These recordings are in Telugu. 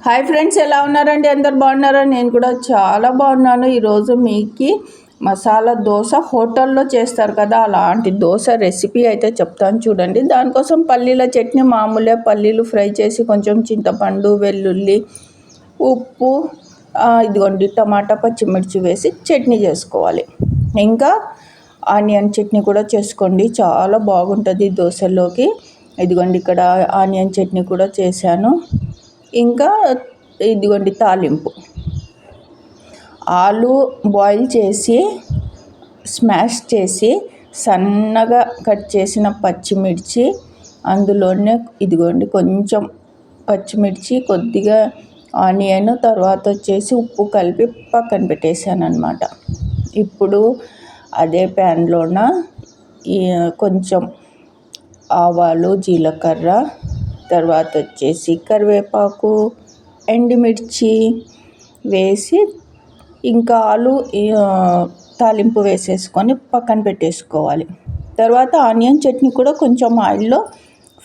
హాయ్ ఫ్రెండ్స్, ఎలా ఉన్నారండి? అందరు బాగున్నారా? నేను కూడా చాలా బాగున్నాను. ఈరోజు మీకు మసాలా దోశ హోటల్లో చేస్తారు కదా, అలాంటి దోశ రెసిపీ అయితే చెప్తాను చూడండి. దానికోసం పల్లీల చట్నీ మామూలే, పల్లీలు ఫ్రై చేసి కొంచెం చింతపండు, వెల్లుల్లి, ఉప్పు, ఇదిగోండి టమాటా, పచ్చిమిర్చి వేసి చట్నీ చేసుకోవాలి. ఇంకా ఆనియన్ చట్నీ కూడా చేసుకోండి, చాలా బాగుంటుంది దోశల్లోకి. ఇదిగోండి ఇక్కడ ఆనియన్ చట్నీ కూడా చేశాను. ఇంకా ఇదిగోండి తాలింపు, ఆలు బాయిల్ చేసి స్మాష్ చేసి సన్నగా కట్ చేసిన పచ్చిమిర్చి, అందులోనే ఇదిగోండి కొంచెం పచ్చిమిర్చి, కొద్దిగా ఆనియన్, తర్వాత వచ్చేసి ఉప్పు కలిపి పక్కన పెట్టేశాను అనమాట. ఇప్పుడు అదే ప్యాన్లోన కొంచెం ఆవాలు, జీలకర్ర, తర్వాత వచ్చేసి కరివేపాకు, ఎండుమిర్చి వేసి ఇంకా ఆలు తాలింపు వేసేసుకొని పక్కన పెట్టేసుకోవాలి. తర్వాత ఆనియన్ చట్నీ కూడా కొంచెం ఆయిల్లో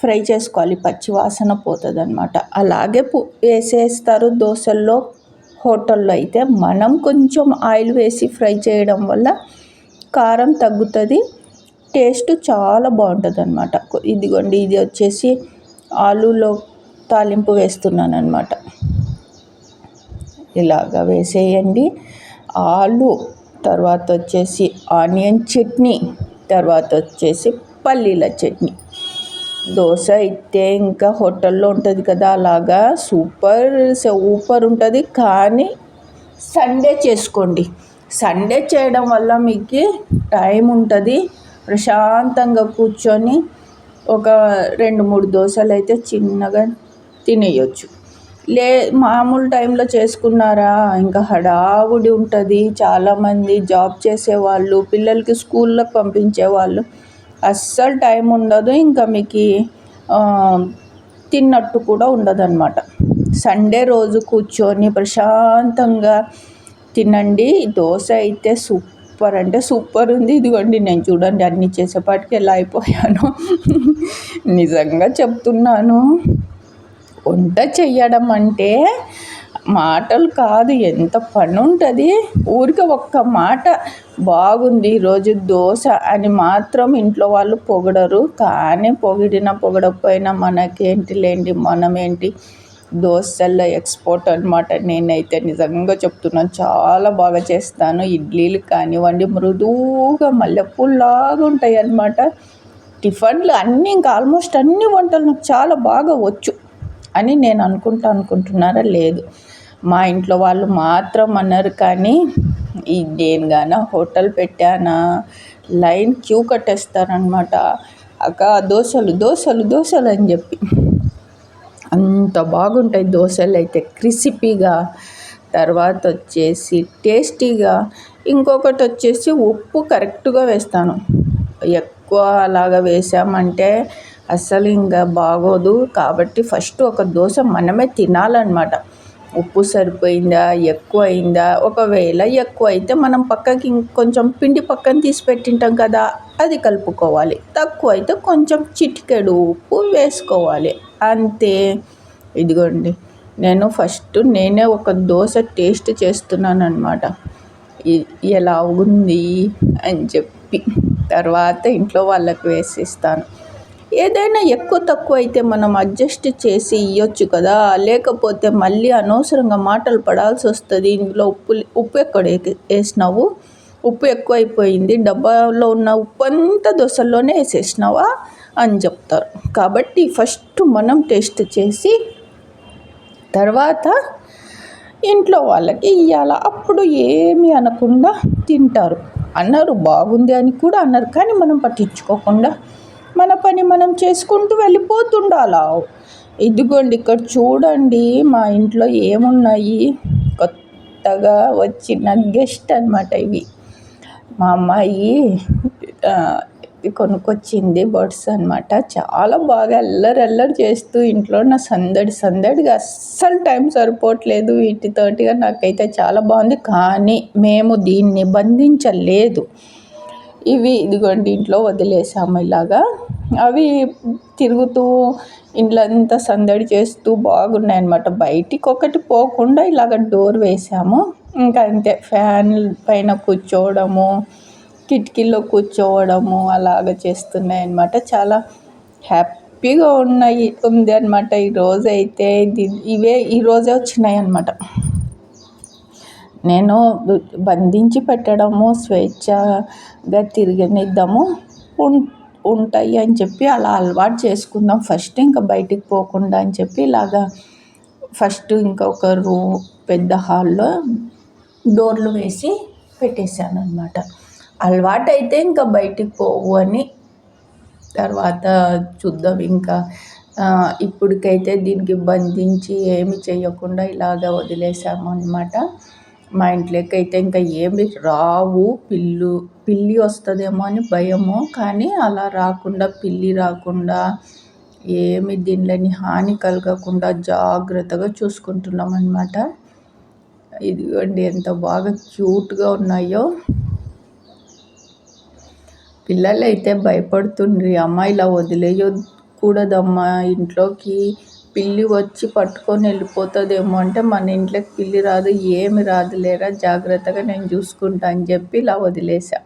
ఫ్రై చేసుకోవాలి, పచ్చి వాసన పోతుంది అనమాట. అలాగే వేసేస్తారు దోశల్లో. హోటల్లో అయితే మనం కొంచెం ఆయిల్ వేసి ఫ్రై చేయడం వల్ల కారం తగ్గుతుంది, టేస్ట్ చాలా బాగుంటుంది అనమాట. ఇదిగోండి ఇది వచ్చేసి ఆలులో తాలింపు వేస్తున్నాను అనమాట. ఇలాగా వేసేయండి ఆలు, తర్వాత వచ్చేసి ఆనియన్ చట్నీ, తర్వాత వచ్చేసి పల్లీల చట్నీ. దోశ అయితే ఇంకా హోటల్లో ఉంటుంది కదా, అలాగా సూపర్ ఉంటుంది. కానీ సండే చేసుకోండి. సండే చేయడం వల్ల మీకు టైం ఉంటుంది, ప్రశాంతంగా కూర్చొని ఒక 2-3 దోశలు అయితే చిన్నగా తినేయచ్చు. మామూలు టైంలో చేసుకున్నారా ఇంకా హడావుడి ఉంటుంది. చాలామంది జాబ్ చేసేవాళ్ళు, పిల్లలకి స్కూల్లోకి పంపించేవాళ్ళు, అస్సలు టైం ఉండదు. ఇంకా మీకు తిన్నట్టు కూడా ఉండదు అనమాట. సండే రోజు కూర్చొని ప్రశాంతంగా తినండి. దోశ అయితే సూపర్ అంటే సూపర్ ఉంది. ఇదిగోండి నేను చూడండి అన్నీ చేసేపాటికి ఎలా అయిపోయాను. నిజంగా చెప్తున్నాను, వంట చెయ్యడం అంటే మాటలు కాదు, ఎంత పని ఉంటుంది. ఊరికే ఒక్క మాట బాగుంది ఈరోజు దోశ అని మాత్రం ఇంట్లో వాళ్ళు పొగడరు. కానీ పొగడకపోయినా మనకేంటి లేండి, మనమేంటి దోశల్లో ఎక్స్పోర్ట్ అనమాట. నేనైతే నిజంగా చెప్తున్నాను, చాలా బాగా చేస్తాను. ఇడ్లీలు కానివ్వండి మృదువుగా మల్లెపూలాగా ఉంటాయి అన్నమాట. టిఫిన్లు అన్నీ ఇంకా ఆల్మోస్ట్ అన్ని వంటలు నాకు చాలా బాగా వచ్చు అని నేను అనుకుంటున్నారా? లేదు, మా ఇంట్లో వాళ్ళు మాత్రం అన్నారు. కానీ నేను గాన హోటల్ పెట్టానా, లైన్ క్యూ కట్టేస్తారనమాట. అక్క దోశలు అని చెప్పి. అంత బాగుంటాయి దోశలు అయితే, క్రిస్పీగా, తర్వాత వచ్చేసి టేస్టీగా. ఇంకొకటి వచ్చేసి ఉప్పు కరెక్ట్గా వేస్తాను. ఎక్కువ అలాగా వేసామంటే అస్సలు ఇంకా బాగోదు. కాబట్టి ఫస్ట్ ఒక దోశ మనమే తినాలన్నమాట. ఉప్పు సరిపోయిందా, ఎక్కువ అయిందా, ఒకవేళ ఎక్కువ అయితే మనం పక్కకి కొంచెం పిండి పక్కన తీసి పెట్టింటాం కదా, అది కలుపుకోవాలి. తక్కువ అయితే కొంచెం చిటికెడు ఉప్పు వేసుకోవాలి, అంతే. ఇదిగోండి నేనే ఒక దోశ టేస్ట్ చేస్తున్నాను అనమాట, ఎలా ఉంది అని చెప్పి. తర్వాత ఇంట్లో వాళ్ళకి వేసిస్తాను. ఏదైనా ఎక్కువ తక్కువ అయితే మనం అడ్జస్ట్ చేసి ఇవ్వచ్చు కదా, లేకపోతే మళ్ళీ అనవసరంగా మాటలు పడాల్సి వస్తుంది. ఇందులో ఉప్పు ఎక్కడ వేసినావు, ఉప్పు ఎక్కువైపోయింది, డబ్బాలో ఉన్న ఉప్పు అంతా దోశల్లోనే వేసేసినావా అని చెప్తారు. కాబట్టి ఫస్ట్ మనం టేస్ట్ చేసి తర్వాత ఇంట్లో వాళ్ళకి ఇవ్వాలి. అప్పుడు ఏమీ అనకుండా తింటారు. అన్నారు బాగుంది అని కూడా అన్నారు, కానీ మనం పట్టించుకోకుండా మన పని మనం చేసుకుంటూ వెళ్ళిపోతుండాలా. ఇదిగోండి ఇక్కడ చూడండి మా ఇంట్లో ఏమున్నాయి, కొత్తగా వచ్చిన గెస్ట్ అనమాట ఇవి. మా అమ్మాయి కొనుక్కొచ్చింది బర్డ్స్ అనమాట. చాలా బాగా అల్లరి చేస్తూ ఇంట్లో నా సందడిగా అస్సలు టైం సరిపోవట్లేదు వీటితోటిగా. నాకైతే చాలా బాగుంది, కానీ మేము దీన్ని బంధించలేదు. ఇవి ఇదిగోండి ఇంట్లో వదిలేసాము ఇలాగా. అవి తిరుగుతూ ఇండ్లంతా సందడి చేస్తూ బాగున్నాయి అన్నమాట. బయటికి ఒకటి పోకుండా ఇలాగ డోర్ వేసాము. ఇంకా అంతే, ఫ్యాన్ పైన కూర్చోవడము, కిటికీలో కూర్చోవడము అలాగ చేస్తున్నాయి అన్నమాట. చాలా హ్యాపీగా ఉంది అనమాట ఈరోజైతే. ఈరోజే వచ్చినాయి అన్నమాట. నేను బంధించి పెట్టడము, స్వేచ్ఛగా తిరగనిద్దాము, ఉంటాయి అని చెప్పి అలా అలవాటు చేసుకుందాం ఫస్ట్, ఇంకా బయటికి పోకుండా అని చెప్పి ఇలాగా ఫస్ట్ ఇంకొక పెద్ద హాల్లో డోర్లు వేసి పెట్టేశాను అనమాట. అలవాటు అయితే ఇంకా బయటికి పోవు అని తర్వాత చూద్దాం. ఇంకా ఇప్పటికైతే దీనికి బంధించి ఏమి చేయకుండా ఇలాగ వదిలేసాము అనమాట. మా ఇంట్లోకి అయితే ఇంకా ఏమి రావు. పిల్లి వస్తుందేమో అని భయము, కానీ అలా రాకుండా, పిల్లి రాకుండా, ఏమి దీనిలోని హాని కలగకుండా జాగ్రత్తగా చూసుకుంటున్నాం అన్నమాట. ఇదిగోండి ఎంత బాగా క్యూట్గా ఉన్నాయో. పిల్లలు అయితే భయపడుతుండ్రి, అమ్మ ఇలా వదిలేయకూడదమ్మా ఇంట్లోకి, పిల్లి వచ్చి పట్టుకొని వెళ్ళిపోతుందేమో అంటే, మన ఇంట్లోకి పిల్లి రాదు, ఏమి రాదు లేరా, జాగ్రత్తగా నేను చూసుకుంటా అని చెప్పి ఇలా వదిలేసా.